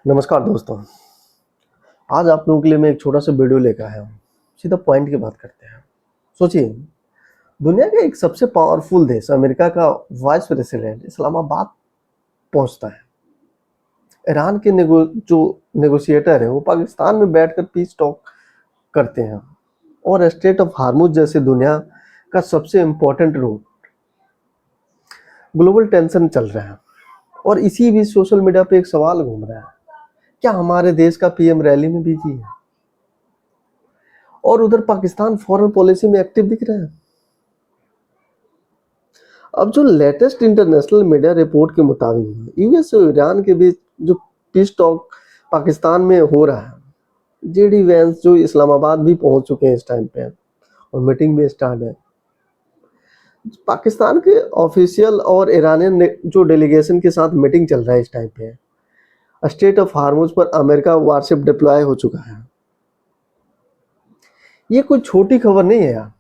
नमस्कार दोस्तों। आज आप लोगों के लिए मैं एक छोटा सा वीडियो लेकर आया हूँ। सीधा पॉइंट की बात करते हैं। सोचिए, दुनिया का एक सबसे पावरफुल देश अमेरिका का वाइस प्रेसिडेंट इस्लामाबाद पहुंचता है। ईरान के जो नेगोशिएटर है वो पाकिस्तान में बैठकर पीस टॉक करते हैं और स्ट्रेट ऑफ हार्मुज जैसे दुनिया का सबसे इम्पोर्टेंट रूट ग्लोबल टेंशन चल रहा है। और इसी बीच सोशल मीडिया पे एक सवाल घूम रहा है, क्या हमारे देश का पीएम रैली में बिजी है और उधर पाकिस्तान फॉरेन पॉलिसी में एक्टिव दिख रहा है। अब जो लेटेस्ट इंटरनेशनल मीडिया रिपोर्ट के मुताबिक यूएस और ईरान के बीच जो पीस टॉक पाकिस्तान में हो रहा है, जेडी वैंस जो इस्लामाबाद भी पहुंच चुके हैं इस टाइम पे और मीटिंग भी स्टार्ट है। पाकिस्तान के ऑफिशियल और ईरानियन जो डेलीगेशन के साथ मीटिंग चल रहा है इस टाइम पे। स्टेट ऑफ हार्मुज पर अमेरिका वारशिप डिप्लॉय हो चुका है। ये कोई छोटी खबर नहीं है यार।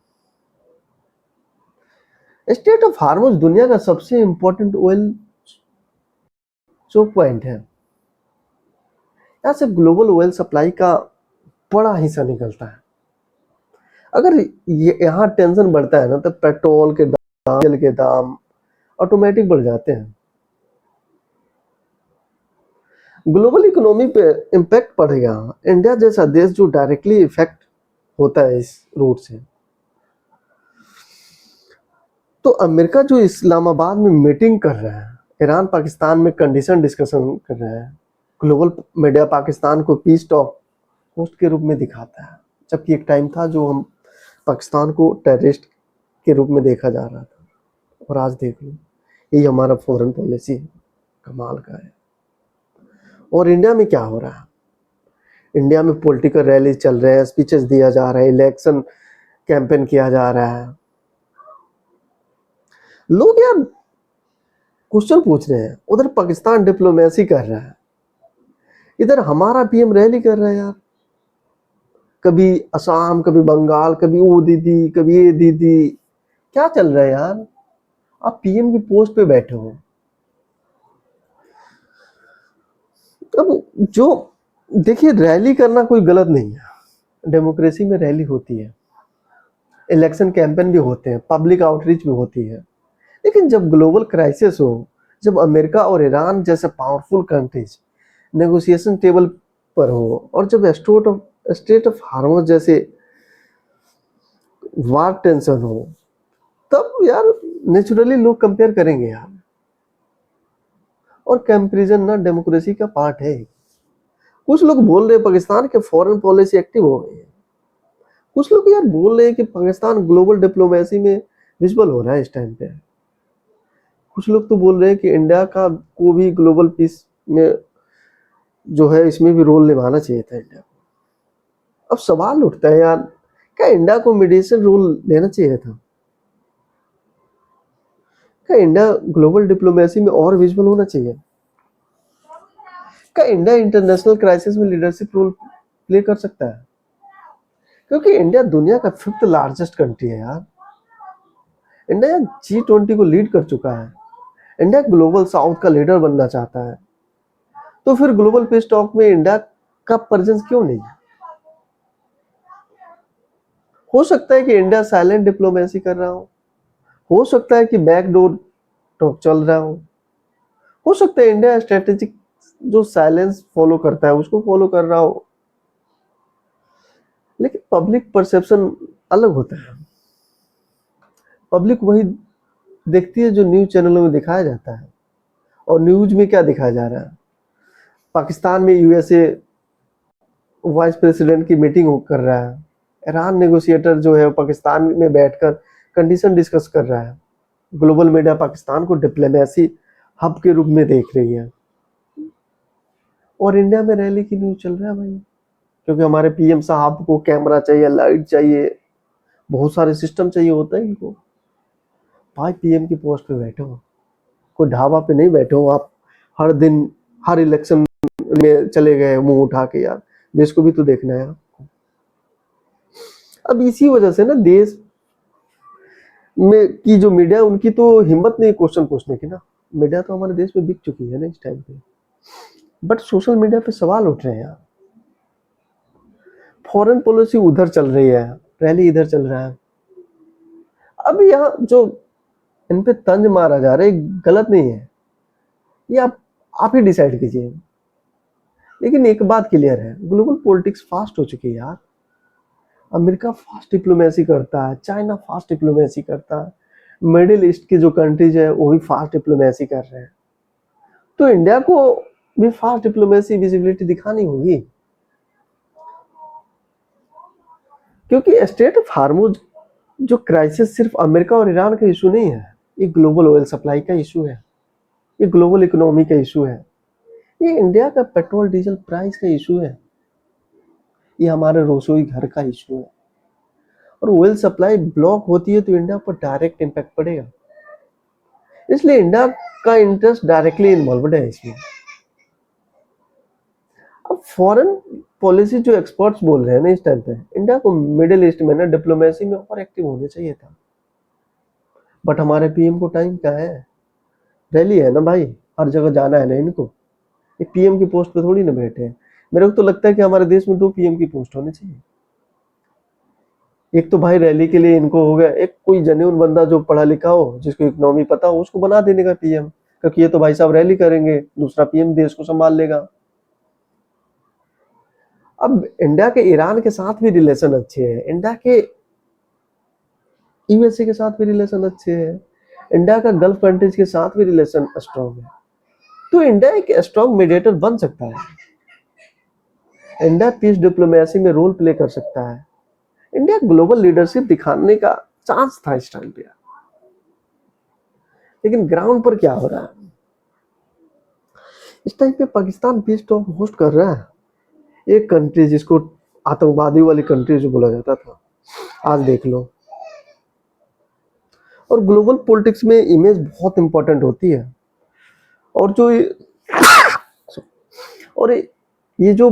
स्टेट ऑफ हार्मुज दुनिया का सबसे इंपॉर्टेंट ऑयल चोक पॉइंट है। यहाँ से ग्लोबल ऑयल सप्लाई का बड़ा हिस्सा निकलता है। अगर ये यहाँ टेंशन बढ़ता है ना तो पेट्रोल के दाम, तेल के दाम ऑटोमेटिक बढ़ जाते हैं। ग्लोबल इकोनॉमी पे इम्पैक्ट पड़ेगा। इंडिया जैसा देश जो डायरेक्टली इफेक्ट होता है इस रूट से। तो अमेरिका जो इस्लामाबाद में मीटिंग कर रहा है, ईरान पाकिस्तान में कंडीशन डिस्कशन कर रहा है, ग्लोबल मीडिया पाकिस्तान को पीस टॉक होस्ट के रूप में दिखाता है, जबकि एक टाइम था जो हम पाकिस्तान को टेररिस्ट के रूप में देखा जा रहा था। और आज देख लो, यही हमारा फॉरेन पॉलिसी कमाल का है। और इंडिया में क्या हो रहा है? इंडिया में पॉलिटिकल रैली चल रहे हैं, स्पीचेस दिया जा रहा है, इलेक्शन कैंपेन किया जा रहा है। लोग यार क्वेश्चन पूछ रहे हैं, उधर पाकिस्तान डिप्लोमेसी कर रहा है, इधर हमारा पीएम रैली कर रहा है यार। कभी असम, कभी बंगाल, कभी वो दीदी, कभी ये दीदी। क्या चल रहा है यार? आप पीएम की पोस्ट पे बैठे हो। अब जो देखिए, रैली करना कोई गलत नहीं है। डेमोक्रेसी में रैली होती है, इलेक्शन कैंपेन भी होते हैं, पब्लिक आउटरीच भी होती है। लेकिन जब ग्लोबल क्राइसिस हो, जब अमेरिका और ईरान जैसे पावरफुल कंट्रीज नेगोशिएशन टेबल पर हो, और जब स्टेट ऑफ हार्मोज जैसे वार टेंशन हो, तब यार नेचुरली लोग कंपेयर करेंगे यार। और कंपैरिजन ना डेमोक्रेसी का पार्ट है। कुछ लोग बोल रहे हैं पाकिस्तान के फॉरेन पॉलिसी एक्टिव हो गई है। कुछ लोग यार बोल रहे हैं कि पाकिस्तान ग्लोबल डिप्लोमेसी में विजिबल हो रहा है इस टाइम पे। कुछ लोग तो बोल रहे हैं कि इंडिया का को भी ग्लोबल पीस में जो है इसमें भी रोल निभाना चाहिए था इंडिया को। अब सवाल उठता है यार, क्या इंडिया को मीडिएशन रोल लेना चाहिए था? क्या इंडिया ग्लोबल डिप्लोमेसी में और विजिबल होना चाहिए? क्या इंडिया इंटरनेशनल क्राइसिस में लीडरशिप रोल प्ले कर सकता है? क्योंकि इंडिया दुनिया का 5th लार्जेस्ट कंट्री है यार। इंडिया G20 को लीड कर चुका है। इंडिया ग्लोबल साउथ का लीडर बनना चाहता है। तो फिर ग्लोबल पीस टॉक में इंडिया का प्रेजेंस क्यों नहीं है? हो सकता है कि इंडिया साइलेंट डिप्लोमेसी कर रहा हो सकता है कि बैकडोर टॉक चल रहा हो सकता है इंडिया स्ट्रेटेजिक जो साइलेंस फॉलो करता है उसको फॉलो कर रहा हो। लेकिन पब्लिक परसेप्शन अलग होता है। पब्लिक वही देखती है जो न्यूज चैनलों में दिखाया जाता है। और न्यूज में क्या दिखाया जा रहा है? पाकिस्तान में यूएसए वाइस प्रेसिडेंट की मीटिंग कर रहा है। ईरान नेगोशिएटर जो है पाकिस्तान में बैठकर कंडीशन डिस्कस कर रहा है। ग्लोबल मीडिया पाकिस्तान को डिप्लोमेसी हब के रूप में देख रही है। और इंडिया में रैली की न्यूज चल रहा है भाई, क्योंकि हमारे पीएम साहब को कैमरा चाहिए, लाइट चाहिए, बहुत सारे सिस्टम चाहिए होता है इनको। भाई पीएम की पोस्ट पे बैठे हो, कोई ढाबा पे नहीं बैठे हो आप। हर दिन हर इलेक्शन में चले गए मुंह उठा के यार। देश को भी तो देखना है आपको। अब इसी वजह से ना देश में की जो मीडिया उनकी तो हिम्मत नहीं क्वेश्चन पूछने की ना। मीडिया तो हमारे देश में बिक चुकी है ना इस टाइम पे। बट सोशल मीडिया पे सवाल उठ रहे हैं यार, फॉरेन पॉलिसी उधर चल रही है, रैली इधर चल रहा है। अब यहाँ जो इन पे तंज मारा जा रहा है गलत नहीं है, ये आप ही डिसाइड कीजिए। लेकिन एक बात क्लियर है, ग्लोबल पॉलिटिक्स फास्ट हो चुकी है यार। अमेरिका फास्ट डिप्लोमेसी करता है, चाइना फास्ट डिप्लोमेसी करता है, मिडिल ईस्ट की जो कंट्रीज है वो भी फास्ट डिप्लोमेसी कर रहे हैं। तो इंडिया को भी फास्ट डिप्लोमेसी विजिबिलिटी दिखानी होगी, क्योंकि स्टेट ऑफ हार्मुज जो क्राइसिस सिर्फ अमेरिका और ईरान का इशू नहीं है, ये ग्लोबल ऑयल सप्लाई का इशू है, ये ग्लोबल इकोनॉमी का इशू है, ये इंडिया का पेट्रोल डीजल प्राइस का इशू है, ये हमारे रसोई घर का इशू है। और ऑयल सप्लाई ब्लॉक होती है तो इंडिया पर डायरेक्ट इम्पैक्ट पड़ेगा, इसलिए इंडिया का इंटरेस्ट डायरेक्टली इन्वॉल्वड है इसमें। अब फॉरेन पॉलिसी जो एक्सपर्ट्स बोल रहे हैं ना इस टाइम पे, इंडिया को मिडिल ईस्ट में ना डिप्लोमेसी में और एक्टिव होने चाहिए था, बट हमारे पीएम को टाइम क्या है, रैली है ना भाई, हर जगह जाना है ना इनको, एक पीएम की पोस्ट पे थोड़ी ना बैठे हैं। मेरे को तो लगता है कि हमारे देश में 2 पीएम की पोस्ट होनी चाहिए। एक तो भाई रैली के लिए इनको हो गया, एक कोई जेन्युइन बंदा जो पढ़ा लिखा हो, जिसको इकोनॉमी पता हो, उसको बना देने का पीएम, क्योंकि ये तो भाई साहब रैली करेंगे, दूसरा पीएम देश को संभाल लेगा। अब इंडिया के ईरान के साथ भी रिलेशन अच्छे हैं, इंडिया के यूएसए के साथ भी रिलेशन अच्छे हैं, इंडिया का गल्फ कंट्रीज के साथ भी रिलेशन स्ट्रॉन्ग है, तो इंडिया एक स्ट्रॉन्ग मीडिएटर बन सकता है, इंडिया पीस डिप्लोमेसी में रोल प्ले कर सकता है, इंडिया ग्लोबल लीडरशिप दिखाने का चांस था इस टाइम पे। लेकिन ग्राउंड पर क्या हो रहा है, इस टाइम पे पाकिस्तान पीस टॉक होस्ट कर रहा है, एक कंट्री जिसको आतंकवादी वाली कंट्री जो बोला जाता था, आज देख लो। और ग्लोबल पॉलिटिक्स में इमेज बहुत इंपॉर्टेंट होती है, और जो ये जो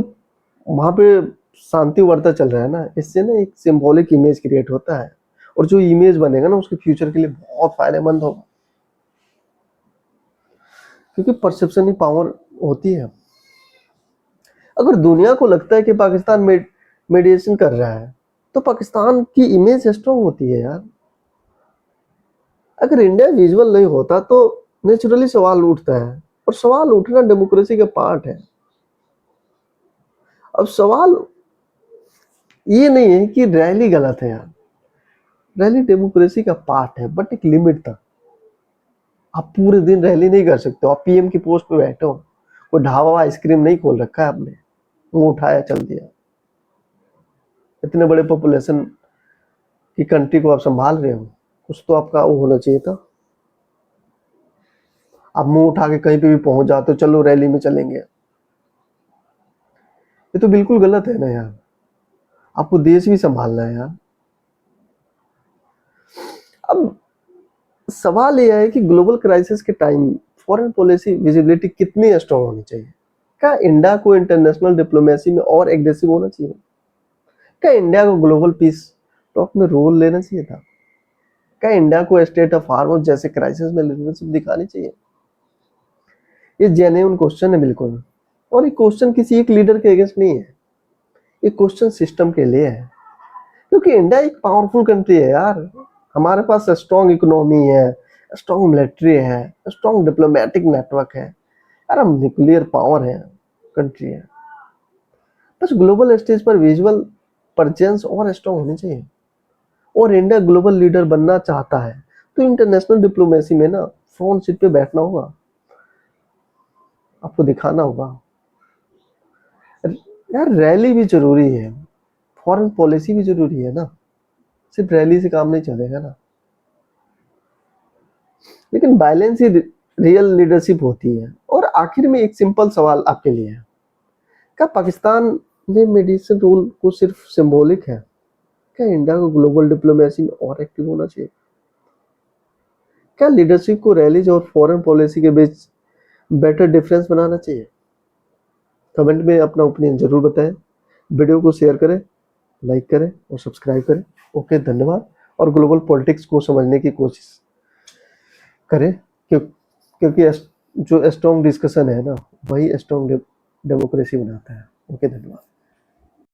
वहां पे शांति वार्ता चल रहा है ना, इससे ना एक सिंबॉलिक इमेज क्रिएट होता है, और जो इमेज बनेगा ना उसके फ्यूचर के लिए बहुत फायदेमंद होगा, क्योंकि परसेप्शन ही पावर होती है। अगर दुनिया को लगता है कि पाकिस्तान मेडिएशन कर रहा है, तो पाकिस्तान की इमेज स्ट्रॉन्ग होती है यार। अगर इंडिया विजुअल नहीं होता तो नेचुरली सवाल उठता है, और सवाल उठना डेमोक्रेसी का पार्ट है। अब सवाल ये नहीं है कि रैली गलत है यार, रैली डेमोक्रेसी का पार्ट है, बट एक लिमिट तक। आप पूरे दिन रैली नहीं कर सकते हो, आप पीएम की पोस्ट पे बैठे हो, कोई ढाबा आइसक्रीम नहीं खोल रखा है आपने, मुंह उठाया चल दिया। इतने बड़े पॉपुलेशन की कंट्री को आप संभाल रहे हो, कुछ तो आपका वो होना चाहिए था। आप मुंह उठा के कहीं पे भी पहुंच जाते हो, चलो रैली में चलेंगे, ये तो बिल्कुल गलत है ना यार। आपको देश भी संभालना है यार। अब सवाल यह है कि ग्लोबल क्राइसिस के टाइम फॉरेन पॉलिसी विजिबिलिटी कितनी स्ट्रांग होनी चाहिए। क्या इंडिया को इंटरनेशनल डिप्लोमेसी में और एग्रेसिव होना चाहिए? क्या इंडिया को ग्लोबल पीस टॉक में रोल लेना चाहिए था? क्या इंडिया को स्टेट ऑफ हार्मोज जैसे क्राइसिस में लीडरशिप दिखानी चाहिए? ये जेन्युइन क्वेश्चन है बिल्कुल, और ये क्वेश्चन किसी एक लीडर के अगेंस्ट नहीं है, ये क्वेश्चन सिस्टम के लिए है, क्योंकि इंडिया एक पावरफुल कंट्री है यार। हमारे पास स्ट्रॉन्ग इकोनॉमी है, स्ट्रॉन्ग मिलिट्री है, स्ट्रॉन्ग डिप्लोमेटिक नेटवर्क है यार, हम न्यूक्लियर पावर है कंट्री है। बस ग्लोबल स्टेज पर विजुअल प्रेजेंस और स्ट्रॉन्ग होनी चाहिए, और इंडिया ग्लोबल लीडर बनना चाहता है तो इंटरनेशनल डिप्लोमेसी में ना फ्रंट सीट पे बैठना होगा, आपको दिखाना होगा यार। रैली भी जरूरी है, फॉरेन पॉलिसी भी जरूरी है ना, सिर्फ रैली से काम नहीं चलेगा ना। लेकिन बैलेंस ही रियल लीडरशिप होती है। और आखिर में एक सिंपल सवाल आपके लिए है, क्या पाकिस्तान में मेडिएशन रोल को सिर्फ सिंबॉलिक है? क्या इंडिया को ग्लोबल डिप्लोमेसी में और एक्टिव होना चाहिए? क्या लीडरशिप को रैलीज और फॉरेन पॉलिसी के बीच बेटर डिफरेंस बनाना चाहिए? कमेंट में अपना ओपिनियन जरूर बताएं, वीडियो को शेयर करें, लाइक करें और सब्सक्राइब करें। ओके, धन्यवाद। और ग्लोबल पॉलिटिक्स को समझने की कोशिश करें, क्योंकि जो स्ट्रॉन्ग डिस्कशन है ना, वही स्ट्रॉन्ग डेमोक्रेसी बनाता है। ओके, धन्यवाद।